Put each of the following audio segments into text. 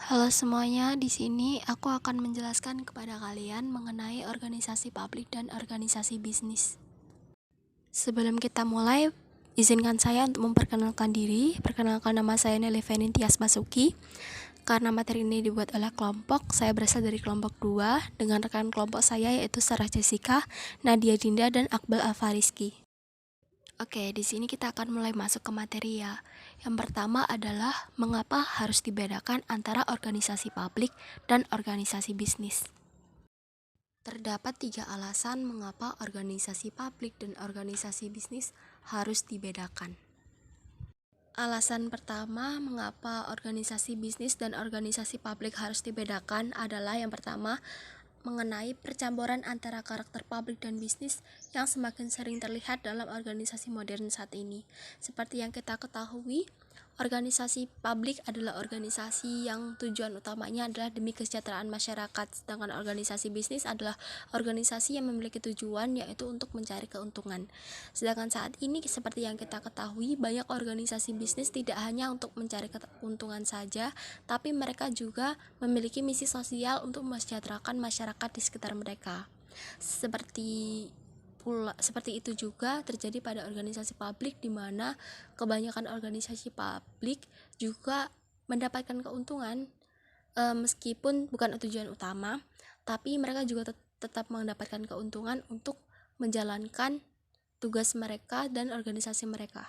Halo semuanya, di sini aku akan menjelaskan kepada kalian mengenai organisasi publik dan organisasi bisnis. Sebelum kita mulai, izinkan saya untuk memperkenalkan diri. Perkenalkan, nama saya Nelly Tias Basuki. Karena materi ini dibuat oleh kelompok, saya berasal dari kelompok 2 dengan rekan kelompok saya yaitu Sarah Jessica, Nadia Dinda, dan Akbal Alfariski. Oke, di sini kita akan mulai masuk ke materi ya. Yang pertama adalah mengapa harus dibedakan antara organisasi publik dan organisasi bisnis. Terdapat 3 alasan mengapa organisasi publik dan organisasi bisnis harus dibedakan. Alasan pertama mengapa organisasi bisnis dan organisasi publik harus dibedakan adalah yang pertama, mengenai percampuran antara karakter publik dan bisnis yang semakin sering terlihat dalam organisasi modern saat ini. Seperti yang kita ketahui, organisasi publik adalah organisasi yang tujuan utamanya adalah demi kesejahteraan masyarakat, sedangkan organisasi bisnis adalah organisasi yang memiliki tujuan yaitu untuk mencari keuntungan. Sedangkan saat ini seperti yang kita ketahui, banyak organisasi bisnis tidak hanya untuk mencari keuntungan saja, tapi mereka juga memiliki misi sosial untuk mesejahterakan masyarakat di sekitar mereka. Seperti itu juga terjadi pada organisasi publik, di mana kebanyakan organisasi publik juga mendapatkan keuntungan meskipun bukan tujuan utama, tapi mereka juga tetap mendapatkan keuntungan untuk menjalankan tugas mereka dan organisasi mereka.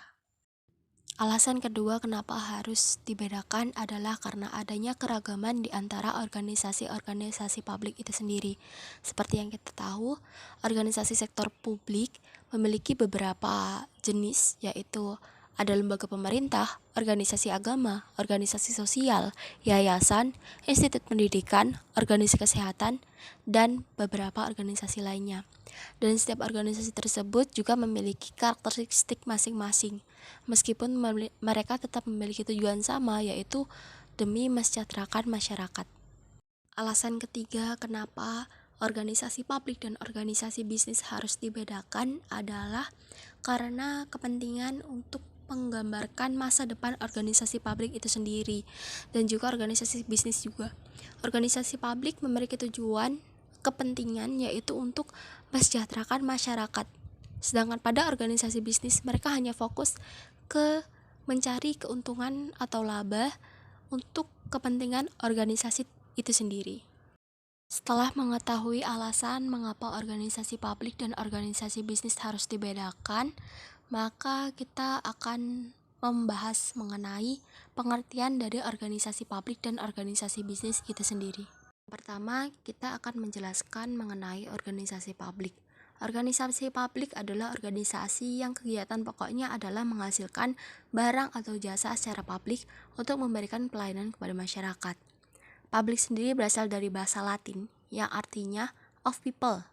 Alasan kedua kenapa harus dibedakan adalah karena adanya keragaman di antara organisasi-organisasi publik itu sendiri. Seperti yang kita tahu, organisasi sektor publik memiliki beberapa jenis, yaitu ada lembaga pemerintah, organisasi agama, organisasi sosial, yayasan, institut pendidikan, organisasi kesehatan, dan beberapa organisasi lainnya. Dan setiap organisasi tersebut juga memiliki karakteristik masing-masing, meskipun mereka tetap memiliki tujuan sama, yaitu demi mesejahterakan masyarakat. Alasan ketiga kenapa organisasi publik dan organisasi bisnis harus dibedakan adalah karena kepentingan untuk menggambarkan masa depan organisasi publik itu sendiri dan juga organisasi bisnis juga. Organisasi publik memiliki tujuan kepentingan yaitu untuk mesejahterakan masyarakat. Sedangkan pada organisasi bisnis mereka hanya fokus ke mencari keuntungan atau laba untuk kepentingan organisasi itu sendiri. Setelah mengetahui alasan mengapa organisasi publik dan organisasi bisnis harus dibedakan, maka kita akan membahas mengenai pengertian dari organisasi publik dan organisasi bisnis itu sendiri. Pertama, kita akan menjelaskan mengenai organisasi publik. Organisasi publik adalah organisasi yang kegiatan pokoknya adalah menghasilkan barang atau jasa secara publik untuk memberikan pelayanan kepada masyarakat. Publik sendiri berasal dari bahasa Latin yang artinya of people,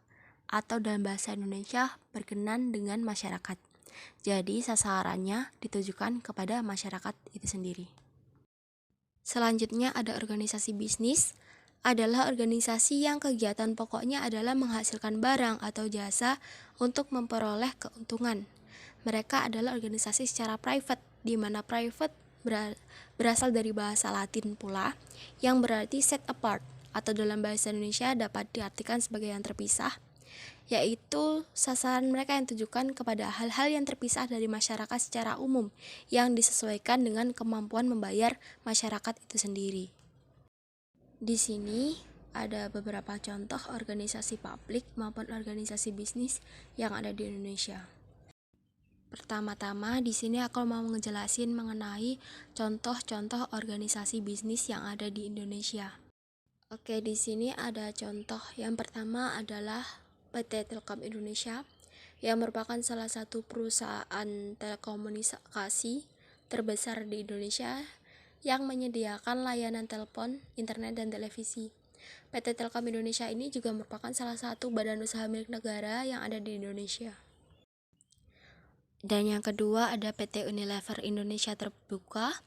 atau dalam bahasa Indonesia berkenan dengan masyarakat. Jadi sasarannya ditujukan kepada masyarakat itu sendiri. Selanjutnya ada organisasi bisnis, adalah organisasi yang kegiatan pokoknya adalah menghasilkan barang atau jasa untuk memperoleh keuntungan. Mereka adalah organisasi secara private, di mana private berasal dari bahasa Latin pula, yang berarti set apart, atau dalam bahasa Indonesia dapat diartikan sebagai yang terpisah, yaitu sasaran mereka yang ditujukan kepada hal-hal yang terpisah dari masyarakat secara umum, yang disesuaikan dengan kemampuan membayar masyarakat itu sendiri. Di sini ada beberapa contoh organisasi publik maupun organisasi bisnis yang ada di Indonesia. Pertama-tama di sini aku mau ngejelasin mengenai contoh-contoh organisasi bisnis yang ada di Indonesia. Oke, di sini ada contoh. Yang pertama adalah PT Telkom Indonesia yang merupakan salah satu perusahaan telekomunikasi terbesar di Indonesia yang menyediakan layanan telepon, internet, dan televisi. PT Telkom Indonesia ini juga merupakan salah satu badan usaha milik negara yang ada di Indonesia. Dan yang kedua ada PT Unilever Indonesia Terbuka,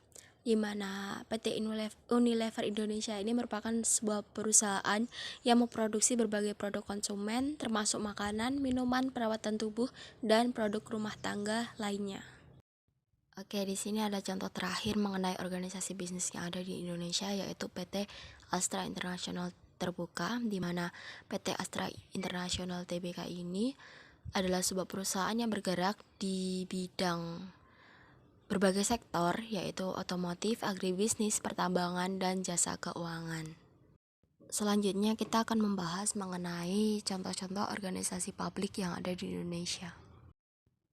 di mana PT Unilever Indonesia ini merupakan sebuah perusahaan yang memproduksi berbagai produk konsumen, termasuk makanan, minuman, perawatan tubuh, dan produk rumah tangga lainnya. Oke, di sini ada contoh terakhir mengenai organisasi bisnis yang ada di Indonesia, yaitu PT Astra International Terbuka, di mana PT Astra International Tbk ini adalah sebuah perusahaan yang bergerak di bidang berbagai sektor, yaitu otomotif, agribisnis, pertambangan, dan jasa keuangan. Selanjutnya kita akan membahas mengenai contoh-contoh organisasi publik yang ada di Indonesia.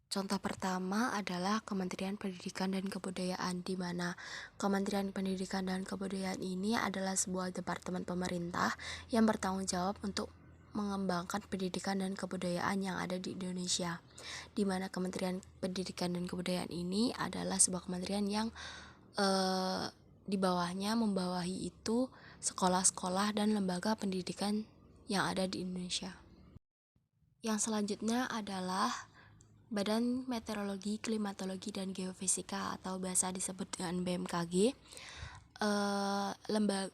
Contoh pertama adalah Kementerian Pendidikan dan Kebudayaan, di mana Kementerian Pendidikan dan Kebudayaan ini adalah sebuah departemen pemerintah yang bertanggung jawab untuk mengembangkan pendidikan dan kebudayaan yang ada di Indonesia, di mana Kementerian Pendidikan dan Kebudayaan ini adalah sebuah kementerian yang di bawahnya membawahi itu sekolah-sekolah dan lembaga pendidikan yang ada di Indonesia. Yang selanjutnya adalah Badan Meteorologi, Klimatologi, dan Geofisika atau biasa disebut dengan BMKG,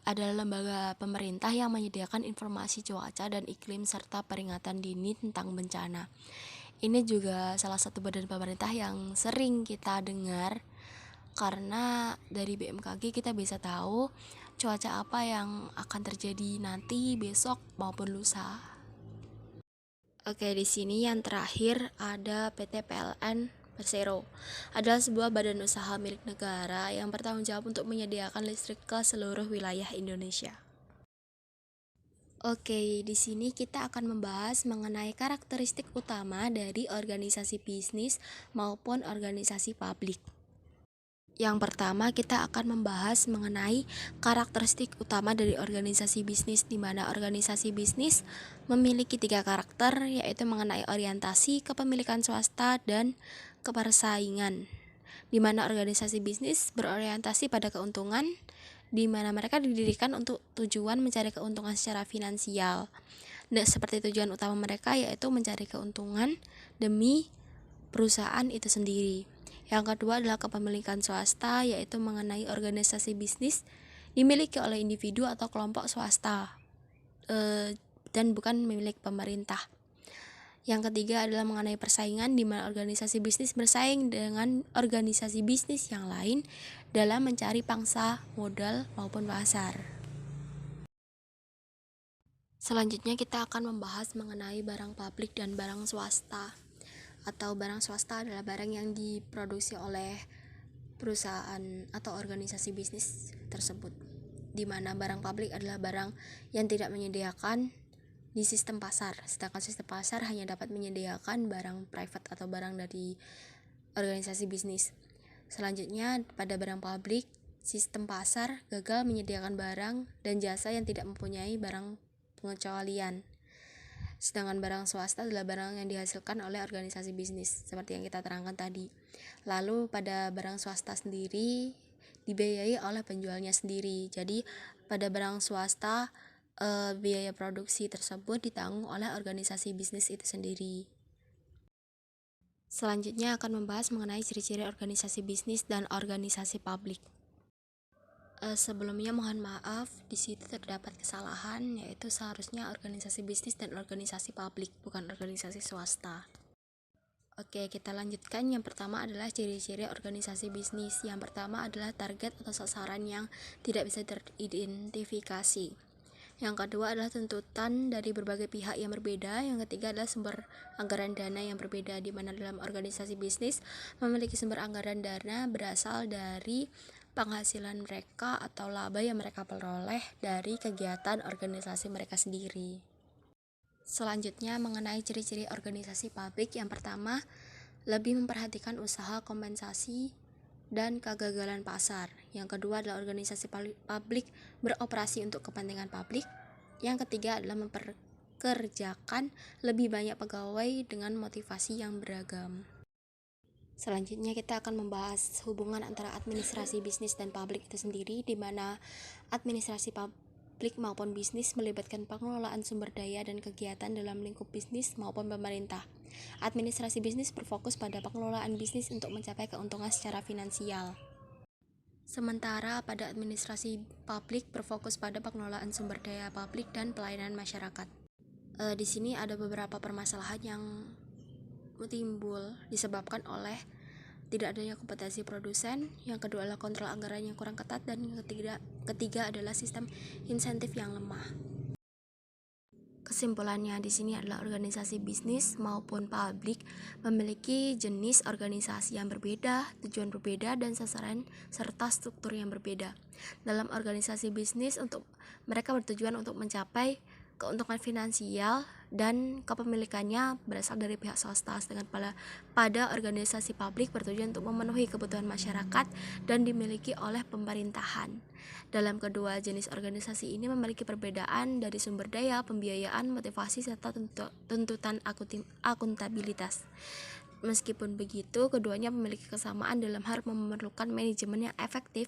adalah lembaga pemerintah yang menyediakan informasi cuaca dan iklim serta peringatan dini tentang bencana. Ini juga salah satu badan pemerintah yang sering kita dengar, karena dari BMKG kita bisa tahu cuaca apa yang akan terjadi nanti, besok maupun lusa. Oke, di sini yang terakhir ada PT PLN Persero. Adalah sebuah badan usaha milik negara yang bertanggung jawab untuk menyediakan listrik ke seluruh wilayah Indonesia. Oke, di sini kita akan membahas mengenai karakteristik utama dari organisasi bisnis maupun organisasi publik. Yang pertama, kita akan membahas mengenai karakteristik utama dari organisasi bisnis, di mana organisasi bisnis memiliki 3 karakter, yaitu mengenai orientasi, kepemilikan swasta, dan kepersaingan. Di mana organisasi bisnis berorientasi pada keuntungan, di mana mereka didirikan untuk tujuan mencari keuntungan secara finansial. Dan seperti tujuan utama mereka yaitu mencari keuntungan demi perusahaan itu sendiri. Yang kedua adalah kepemilikan swasta, yaitu mengenai organisasi bisnis dimiliki oleh individu atau kelompok swasta dan bukan milik pemerintah. Yang ketiga adalah mengenai persaingan, di mana organisasi bisnis bersaing dengan organisasi bisnis yang lain dalam mencari pangsa modal maupun pasar. Selanjutnya kita akan membahas mengenai barang publik dan barang swasta. Atau barang swasta adalah barang yang diproduksi oleh perusahaan atau organisasi bisnis tersebut, di mana barang publik adalah barang yang tidak menyediakan di sistem pasar, sedangkan sistem pasar hanya dapat menyediakan barang private atau barang dari organisasi bisnis. Selanjutnya, pada barang publik, sistem pasar gagal menyediakan barang dan jasa yang tidak mempunyai barang pengecualian. Sedangkan barang swasta adalah barang yang dihasilkan oleh organisasi bisnis, seperti yang kita terangkan tadi. Lalu pada barang swasta sendiri dibiayai oleh penjualnya sendiri. Jadi pada barang swasta biaya produksi tersebut ditanggung oleh organisasi bisnis itu sendiri. Selanjutnya akan membahas mengenai ciri-ciri organisasi bisnis dan organisasi publik. Sebelumnya mohon maaf, di situ terdapat kesalahan, yaitu seharusnya organisasi bisnis dan organisasi publik, bukan organisasi swasta. Oke, kita lanjutkan. Yang pertama adalah ciri-ciri organisasi bisnis. Yang pertama adalah target atau sasaran yang tidak bisa teridentifikasi. Yang kedua adalah tuntutan dari berbagai pihak yang berbeda. Yang ketiga adalah sumber anggaran dana yang berbeda, di mana dalam organisasi bisnis memiliki sumber anggaran dana berasal dari penghasilan mereka atau laba yang mereka peroleh dari kegiatan organisasi mereka sendiri. Selanjutnya mengenai ciri-ciri organisasi publik. Yang pertama, lebih memperhatikan usaha kompensasi dan kegagalan pasar. Yang kedua adalah organisasi publik beroperasi untuk kepentingan publik. Yang ketiga adalah memperkerjakan lebih banyak pegawai dengan motivasi yang beragam. Selanjutnya kita akan membahas hubungan antara administrasi bisnis dan publik itu sendiri, di mana administrasi publik maupun bisnis melibatkan pengelolaan sumber daya dan kegiatan dalam lingkup bisnis maupun pemerintah. Administrasi bisnis berfokus pada pengelolaan bisnis untuk mencapai keuntungan secara finansial. Sementara pada administrasi publik berfokus pada pengelolaan sumber daya publik dan pelayanan masyarakat. Di sini ada beberapa permasalahan yang timbul disebabkan oleh tidak adanya kompetensi produsen, yang kedua adalah kontrol anggaran yang kurang ketat, dan yang ketiga adalah sistem insentif yang lemah. Kesimpulannya di sini adalah organisasi bisnis maupun publik memiliki jenis organisasi yang berbeda, tujuan berbeda, dan sasaran serta struktur yang berbeda. Dalam organisasi bisnis, mereka bertujuan untuk mencapai keuntungan finansial dan kepemilikannya berasal dari pihak swasta, sedangkan pada organisasi publik bertujuan untuk memenuhi kebutuhan masyarakat dan dimiliki oleh pemerintahan. Dalam kedua jenis organisasi ini memiliki perbedaan dari sumber daya, pembiayaan, motivasi, serta tuntutan akuntabilitas. Meskipun begitu, keduanya memiliki kesamaan dalam hal memerlukan manajemen yang efektif,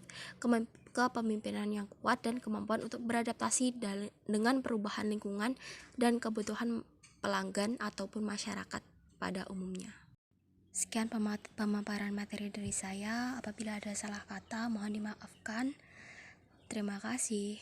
kepemimpinan yang kuat, dan kemampuan untuk beradaptasi dengan perubahan lingkungan dan kebutuhan pelanggan ataupun masyarakat pada umumnya. Sekian pemaparan materi dari saya. Apabila ada salah kata, mohon dimaafkan. Terima kasih.